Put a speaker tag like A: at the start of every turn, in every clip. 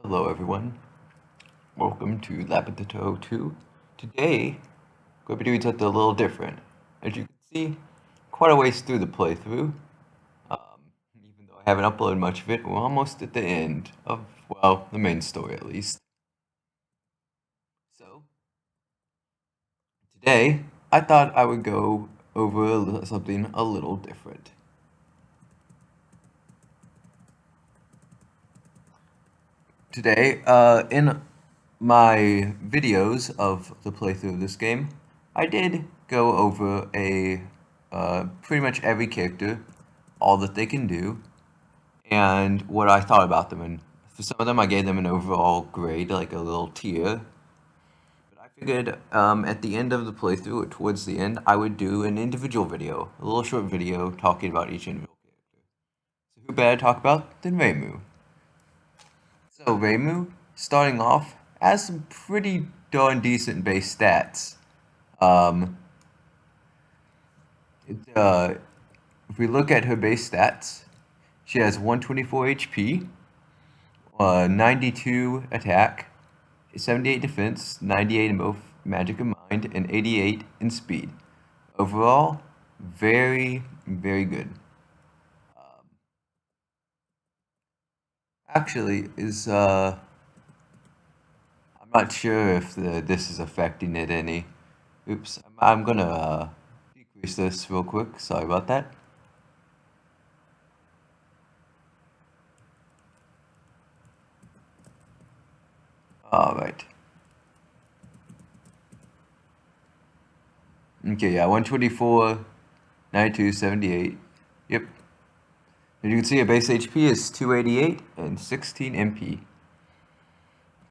A: Hello everyone, welcome to Labyrinth 2. Today, we're going to be doing something a little different. As you can see, quite a ways through the playthrough. Even though I haven't uploaded much of it, we're almost at the end of, well, the main story at least. So, today, I thought I would go over something a little different. Today, in my videos of the playthrough of this game, I did go over pretty much every character, all that they can do, and what I thought about them. And for some of them, I gave them an overall grade, like a little tier. But I figured at the end of the playthrough, or towards the end, I would do an individual video, a little short video talking about each individual character. So who better to talk about than Reimu? So reimu, starting off, has some pretty darn decent base stats. Um, it, uh, if we look at her base stats, she has 124 HP, 92 attack, 78 defense, 98 in both magic and mind, and 88 in speed. Overall, very, very good. Actually, I'm not sure if this is affecting it any. Oops, I'm gonna decrease this real quick. Sorry about that. All right. Okay, yeah, 124, 92, 78. Yep. As you can see, a base HP is 288 and 16 MP.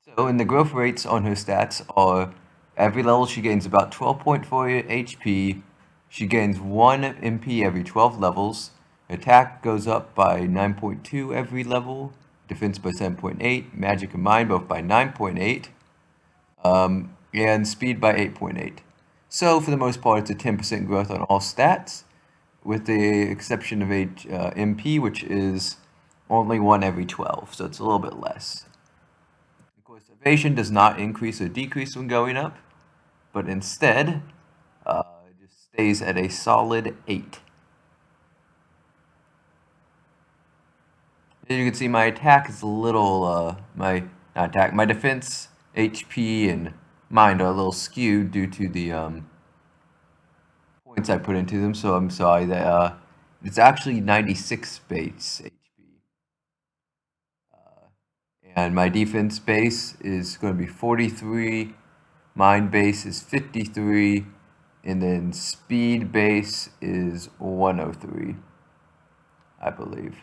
A: So, and the growth rates on her stats are every level she gains about 12.4 HP. She gains 1 MP every 12 levels. Attack goes up by 9.2 every level. Defense by 7.8. Magic and Mind both by 9.8. And speed by 8.8. So, for the most part, it's a 10% growth on all stats, with the exception of MP, which is only 1 every 12, so it's a little bit less. Of course, evasion does not increase or decrease when going up, but instead, it just stays at a solid 8. As you can see, my attack is a little, my defense, HP, and mind are a little skewed due to the, points I put into them, so I'm sorry that, it's actually 96 base HP. And my defense base is going to be 43, mind base is 53, and then speed base is 103, I believe.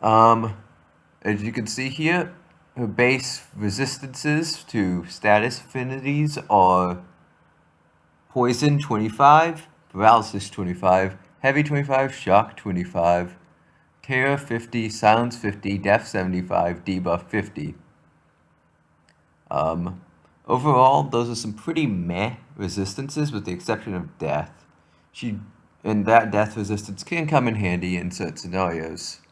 A: As you can see here, her base resistances to status affinities are Poison 25, Paralysis 25, Heavy 25, Shock 25, Terror 50, Silence 50, Death 75, Debuff 50. Overall, those are some pretty meh resistances with the exception of Death. And that Death resistance can come in handy in certain scenarios.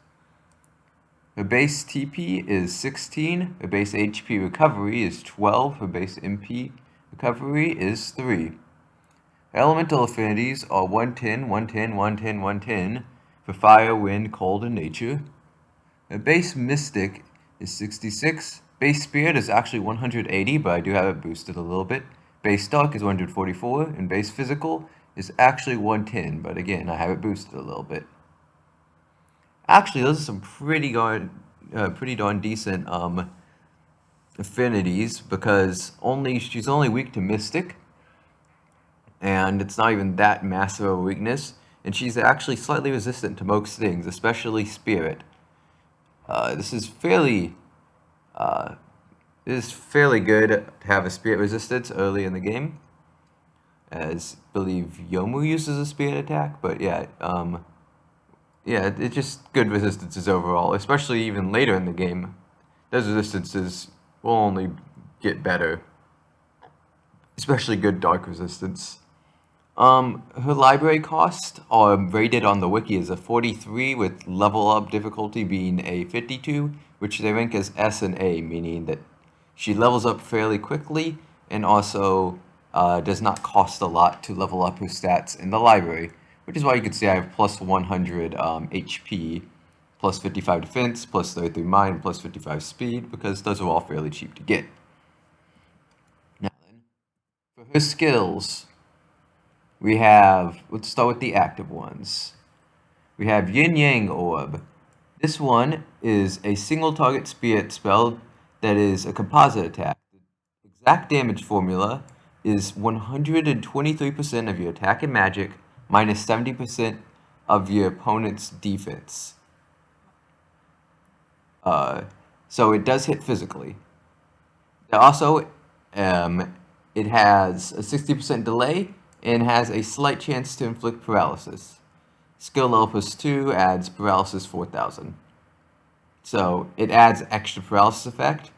A: Her base TP is 16, her base HP recovery is 12, her base MP recovery is 3. Her elemental affinities are 110, 110, 110, 110 for fire, wind, cold, and nature. Her base mystic is 66. Base spirit is actually 180, but I do have it boosted a little bit. Base dark is 144, and base physical is actually 110, but again, I have it boosted a little bit. Actually, those are some pretty darn decent affinities, because she's only weak to mystic, and it's not even that massive of a weakness, and she's actually slightly resistant to most things, especially spirit. This is fairly good to have a spirit resistance early in the game, as I believe Yomu uses a spirit attack, but yeah, it's just good resistances overall, especially even later in the game. Those resistances will only get better, especially good dark resistance. Her library costs are rated on the wiki as a 43, with level up difficulty being a 52, which they rank as S and A, meaning that she levels up fairly quickly and also does not cost a lot to level up her stats in the library, which is why you can see I have plus 100 HP, plus 55 defense, plus 33 mind, plus 55 speed, because those are all fairly cheap to get. Now then, for her skills, we have, let's start with the active ones. We have Yin Yang Orb. This one is a single target spirit spell that is a composite attack. The exact damage formula is 123% of your attack and magic minus 70% of your opponent's defense. So it does hit physically. Also, it has a 60% delay and has a slight chance to inflict paralysis. Skill level plus 2 adds paralysis 4000. So it adds extra paralysis effect,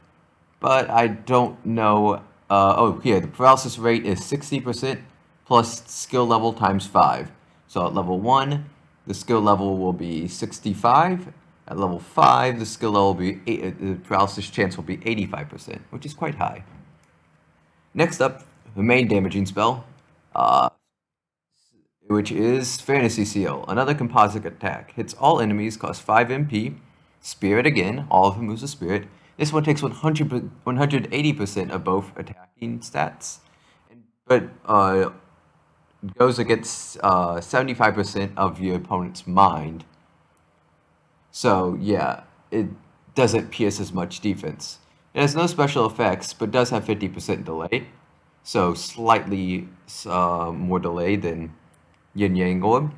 A: but I don't know. Oh, here, the paralysis rate is 60% plus skill level times 5. So at level 1, the skill level will be 65. At level 5, the skill level will be the paralysis chance will be 85%, which is quite high. Next up, the main damaging spell, which is Fantasy Seal. Another composite attack. Hits all enemies, costs 5 MP. Spirit again, all of them moves a spirit. This one takes 180% of both attacking stats, but goes against 75% of your opponent's mind. So yeah, it doesn't pierce as much defense. It has no special effects, but does have 50% delay, so slightly more delay than Yin Yang Orb.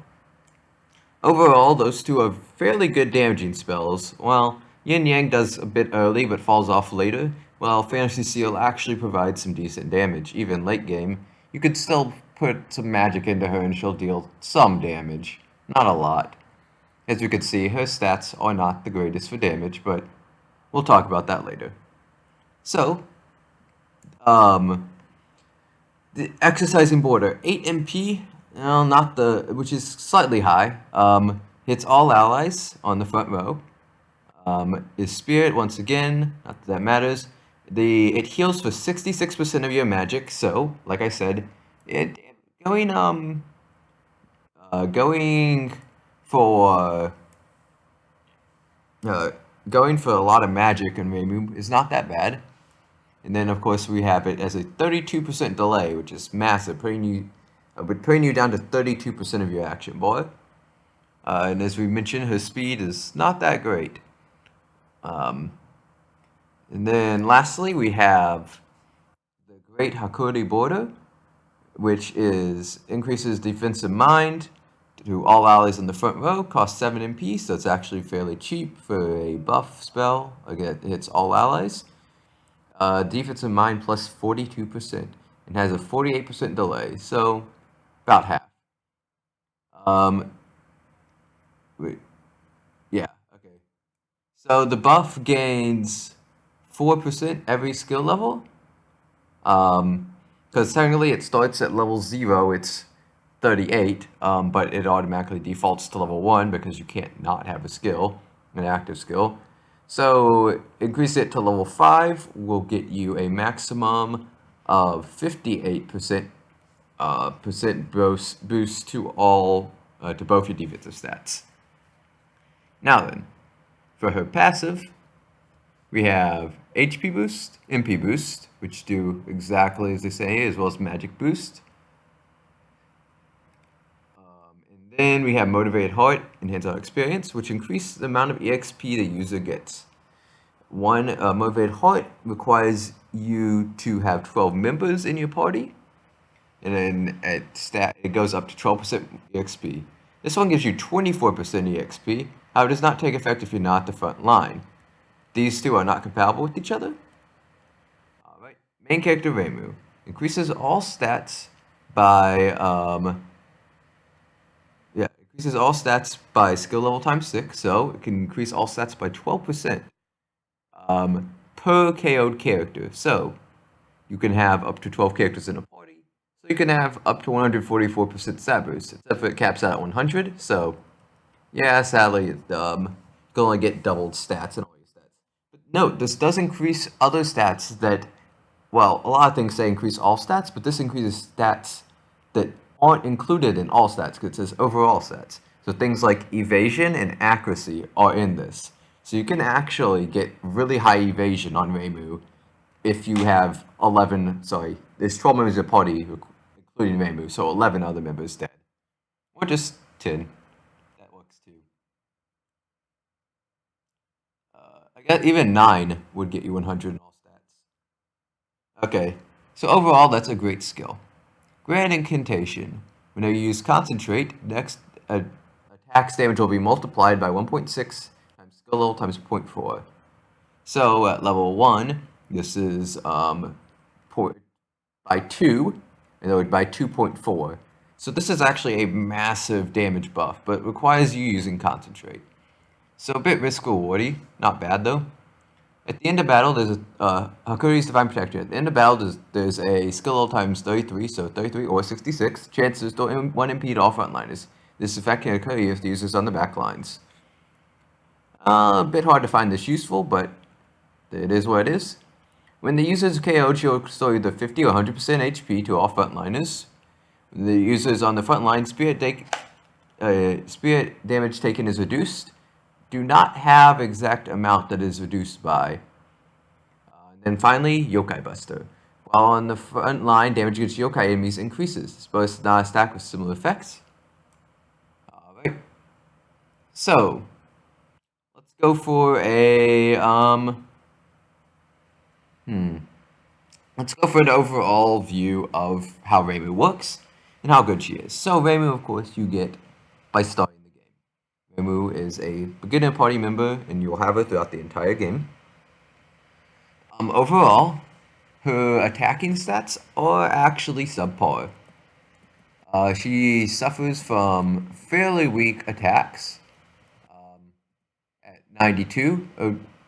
A: Overall, those two are fairly good damaging spells. Well, Yin Yang does a bit early but falls off later, while Fantasy Seal actually provides some decent damage. Even late game, you could still put some magic into her and she'll deal some damage. Not a lot. As you can see, her stats are not the greatest for damage, but we'll talk about that later. So, the Exercising Border, 8 MP, well, not the, which is slightly high. Hits all allies on the front row. Is Spirit, once again, not that that matters. It heals for 66% of your magic, so, like I said, going for going for a lot of magic in reimu is not that bad. And then, of course, we have it as a 32% delay, which is massive, putting you down to 32% of your action bar. And as we mentioned, her speed is not that great. And then lastly, we have the Great Hakuri Border, which increases defensive mind to all allies in the front row, costs 7 MP, so it's actually fairly cheap for a buff spell. Again, it hits all allies. Defensive mind plus 42%, and has a 48% delay, so about half. Wait, yeah, okay. So the buff gains 4% every skill level. Because technically it starts at level 0, it's 38, but it automatically defaults to level 1 because you can't not have a skill, an active skill. So increase it to level 5 will get you a maximum of 58% boost to all to both your defensive stats. Now then, for her passive, we have HP boost, MP boost, which do exactly as they say, as well as magic boost. And then we have Motivated Heart, enhance our experience, which increases the amount of EXP the user gets. One Motivated Heart requires you to have 12 members in your party, and then it goes up to 12% EXP. This one gives you 24% EXP, however, it does not take effect if you're not the front line. These two are not compatible with each other. Alright, main character Reimu increases all stats by increases all stats by skill level times 6, so it can increase all stats by 12% per KO'd character. So you can have up to 12 characters in a party, so So you can have up to 144% stat boost, except for it caps out at 100, so yeah, sadly it's dumb. You can only get doubled stats and all your stats. But note, this does increase other stats that, well, a lot of things say increase all stats, but this increases stats that aren't included in all stats, because it says overall stats. So things like evasion and accuracy are in this. So you can actually get really high evasion on reimu if you have 11, sorry, there's 12 members of the party, including reimu, so 11 other members dead. Or just 10. That works too. I guess even 9 would get you 100 in all stats. Okay, so overall, that's a great skill. Grand Incantation. When you use Concentrate, next attack's damage will be multiplied by 1.6 times skill level times 0.4. So at level 1, this is by 2, in other words, by 2.4. So this is actually a massive damage buff, but requires you using Concentrate. So a bit risk-rewardy, not bad though. At the end of battle, there's Hakuri's Divine Protector. At the end of battle, there's a skill level times 33, so 33 or 66. Chances to 1 impede all frontliners. This effect can occur if the user's on the back lines. A bit hard to find this useful, but it is what it is. When the user is KO'd, she'll restore either 50 or 100% HP to all frontliners. When the user is on the front line, spirit damage taken is reduced. Do not have exact amount that is reduced by. And then finally, Yokai Buster. While on the front line, damage against yokai enemies increases. This bonus is not a stack with similar effects. Alright. So, let's go for a, let's go for an overall view of how Reimu works and how good she is. So, Reimu, of course, you get by starting the game. Reimu is a beginner party member, and you'll have her throughout the entire game. Overall, her attacking stats are actually subpar. She suffers from fairly weak attacks at 92,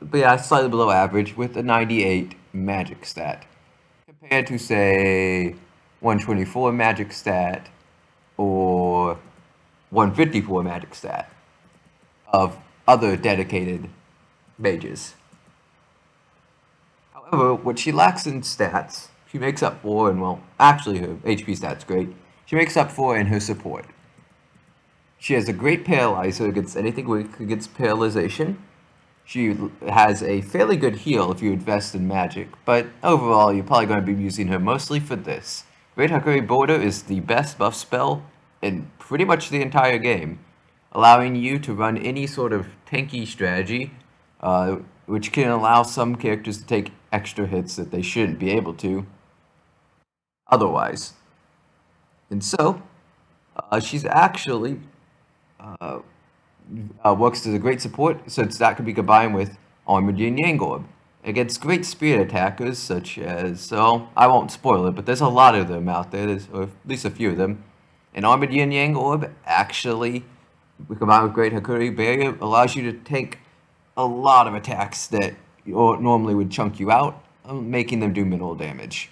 A: but yeah, slightly below average, with a 98 magic stat, compared to, say, 124 magic stat or 154 magic stat of other dedicated mages. However, what she lacks in stats, she makes up for, and well, actually her HP stat's great, she makes up for in her support. She has a great paralyzer against anything weak against paralyzation. She has a fairly good heal if you invest in magic, but overall you're probably going to be using her mostly for this. Great Hakuri Border is the best buff spell in pretty much the entire game, allowing you to run any sort of tanky strategy, which can allow some characters to take extra hits that they shouldn't be able to otherwise. And so, she's actually works as a great support, since that could be combined with Armored Yin Yang Orb against great spirit attackers such as, so I won't spoil it, but there's a lot of them out there, or at least a few of them. And Armored Yin Yang Orb actually, combined with Great Hakuri Barrier, allows you to take a lot of attacks that normally would chunk you out, making them do minimal damage.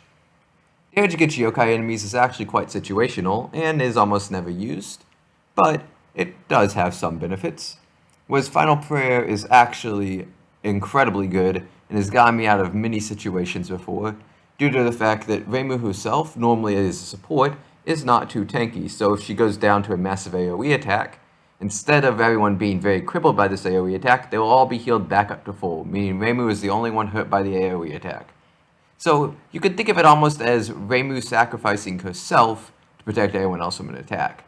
A: Damage against yokai enemies is actually quite situational and is almost never used, but it does have some benefits. Whereas Final Prayer is actually incredibly good and has gotten me out of many situations before, due to the fact that Reimu herself, normally as a support, is not too tanky, so if she goes down to a massive AoE attack, instead of everyone being very crippled by this AoE attack, they will all be healed back up to full, meaning Reimu is the only one hurt by the AoE attack. So you could think of it almost as Reimu sacrificing herself to protect everyone else from an attack.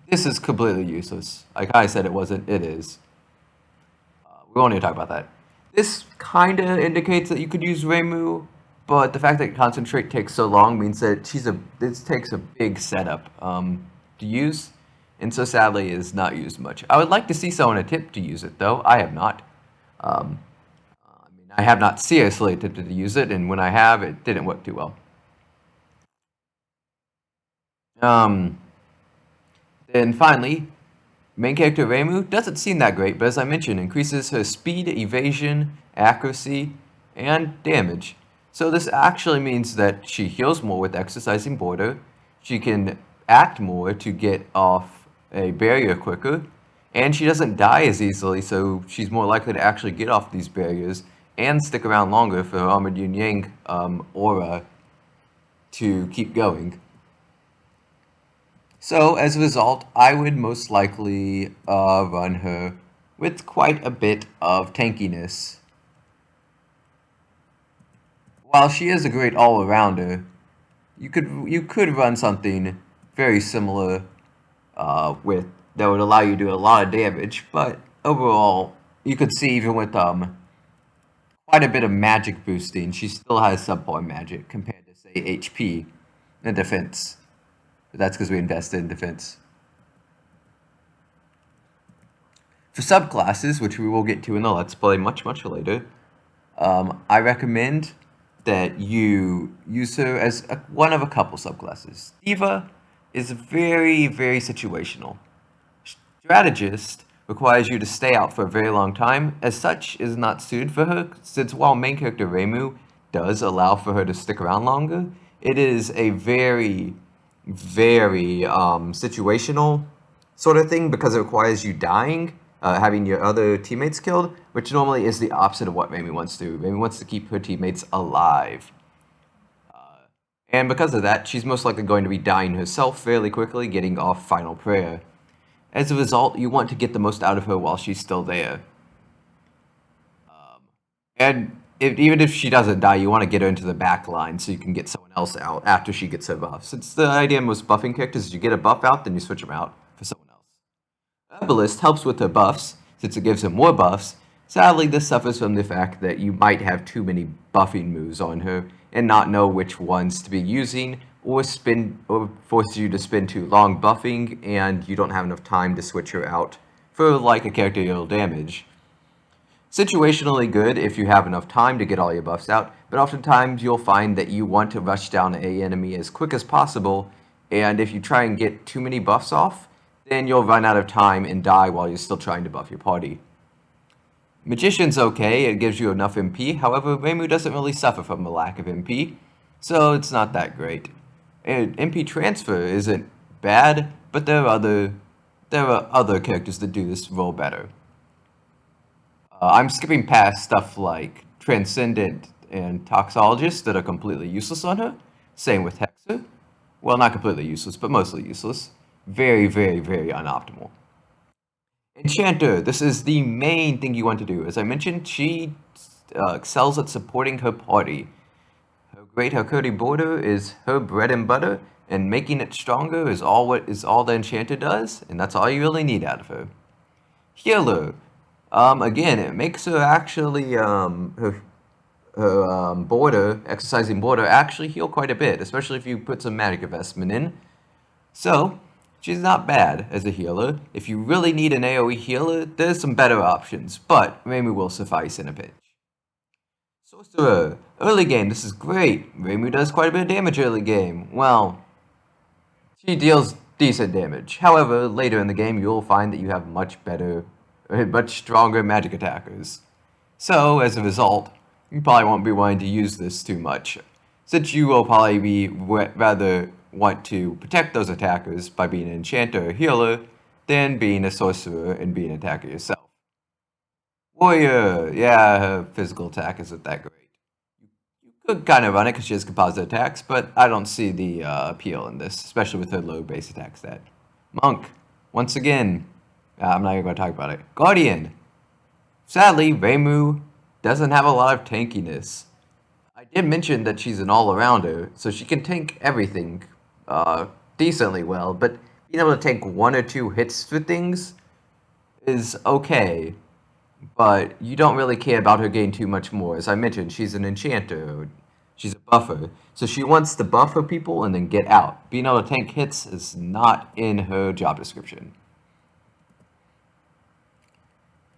A: This is completely useless. Like I said it wasn't, it is. We won't even talk about that. This kind of indicates that you could use Reimu, but the fact that Concentrate takes so long means that this takes a big setup to use, and so sadly is not used much. I would like to see someone attempt to use it, though. I have not. I have not seriously attempted to use it, and when I have, it didn't work too well. Then finally, main character Reimu doesn't seem that great, but as I mentioned, increases her speed, evasion, accuracy, and damage. So this actually means that she heals more with exercising border. She can act more to get off a barrier quicker, and she doesn't die as easily, so she's more likely to actually get off these barriers and stick around longer for her Armored Yin Yang aura to keep going. So as a result, I would most likely run her with quite a bit of tankiness. While she is a great all-arounder, you could run something very similar with that would allow you to do a lot of damage, but overall, you could see even with quite a bit of magic boosting, she still has subpar magic compared to say HP and defense. But that's because we invested in defense. For subclasses, which we will get to in the Let's Play much later, I recommend that you use her as one of a couple subclasses. Diva is very situational. Strategist requires you to stay out for a very long time. As such, is not suited for her, since while main character reimu does allow for her to stick around longer, it is a very situational sort of thing because it requires you dying, having your other teammates killed, which normally is the opposite of what Mamie wants to do. Mamie wants to keep her teammates alive. And because of that, she's most likely going to be dying herself fairly quickly, getting off Final Prayer. As a result, you want to get the most out of her while she's still there. Even if she doesn't die, you want to get her into the back line so you can get someone else out after she gets her buff. Since the idea of most buffing characters is you get a buff out, then you switch them out for someone else. Herbalist helps with her buffs, since it gives her more buffs. Sadly, this suffers from the fact that you might have too many buffing moves on her and not know which ones to be using, or force you to spend too long buffing, and you don't have enough time to switch her out for like a character you'll damage. Situationally good if you have enough time to get all your buffs out, but oftentimes you'll find that you want to rush down a enemy as quick as possible, and if you try and get too many buffs off, then you'll run out of time and die while you're still trying to buff your party. Magician's okay, it gives you enough MP, however, reimu doesn't really suffer from a lack of MP, so it's not that great. And MP transfer isn't bad, but there are other characters that do this role better. I'm skipping past stuff like Transcendent and Toxologist that are completely useless on her. Same with Hexer. Well, not completely useless, but mostly useless. Very unoptimal. Enchanter, this is the main thing you want to do. As I mentioned, she excels at supporting her party. Her great Hakuri border is her bread and butter, and making it stronger is all the Enchanter does, and that's all you really need out of her. Healer, again, it makes her actually her exercising border actually heal quite a bit, especially if you put some magic investment in. So she's not bad as a healer. If you really need an AoE healer, there's some better options, but reimu will suffice in a pinch. Sorcerer, early game, this is great. Reimu does quite a bit of damage early game. Well, she deals decent damage. However, later in the game, you'll find that you have much stronger magic attackers. So, as a result, you probably won't be wanting to use this too much, since you will probably rather want to protect those attackers by being an enchanter or healer than being a sorcerer and being an attacker yourself. Warrior, yeah, her physical attack isn't that great. You could kind of run it because she has composite attacks, but I don't see the appeal in this, especially with her low base attack stat. Monk, once again, I'm not even going to talk about it. Guardian, sadly, reimu doesn't have a lot of tankiness. I did mention that she's an all-arounder, so she can tank everything decently well, but being able to tank one or two hits for things is okay. But you don't really care about her getting too much more. As I mentioned, she's an enchanter. She's a buffer. So she wants to buffer people and then get out. Being able to tank hits is not in her job description.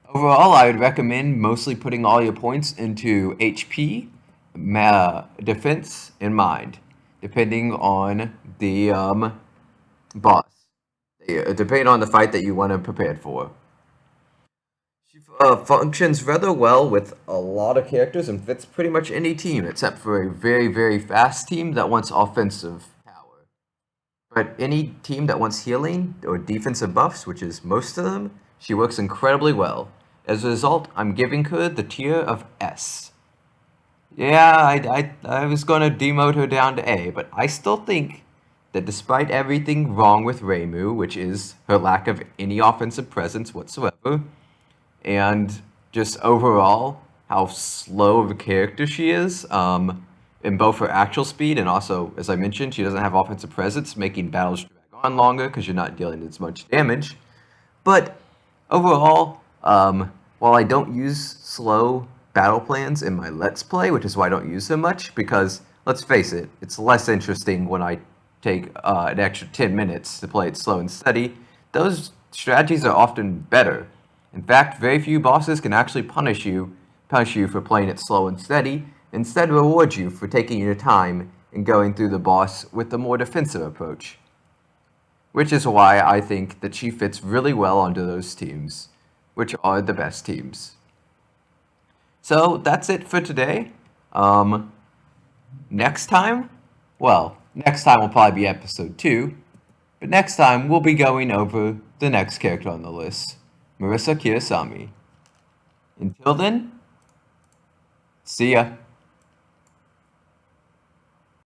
A: Overall, I would recommend mostly putting all your points into HP, defense, and mind, depending on the boss. Depending on the fight that you want to prepare for. She functions rather well with a lot of characters and fits pretty much any team except for a very, very fast team that wants offensive power. But any team that wants healing or defensive buffs, which is most of them, she works incredibly well. As a result, I'm giving her the tier of S. Yeah, I was going to demote her down to A, but I still think that despite everything wrong with Reimu, which is her lack of any offensive presence whatsoever, and just overall how slow of a character she is, in both her actual speed and also, as I mentioned, she doesn't have offensive presence, making battles drag on longer because you're not dealing as much damage. But overall, while I don't use slow battle plans in my Let's Play, which is why I don't use them much, because let's face it, it's less interesting when I take an extra 10 minutes to play it slow and steady. Those strategies are often better. In fact, very few bosses can actually punish you for playing it slow and steady, instead reward you for taking your time and going through the boss with a more defensive approach. Which is why I think that she fits really well onto those teams, which are the best teams. So that's it for today. Next time, well, next time will probably be episode 2, but next time we'll be going over the next character on the list, Marisa Kirasami. Until then, see ya.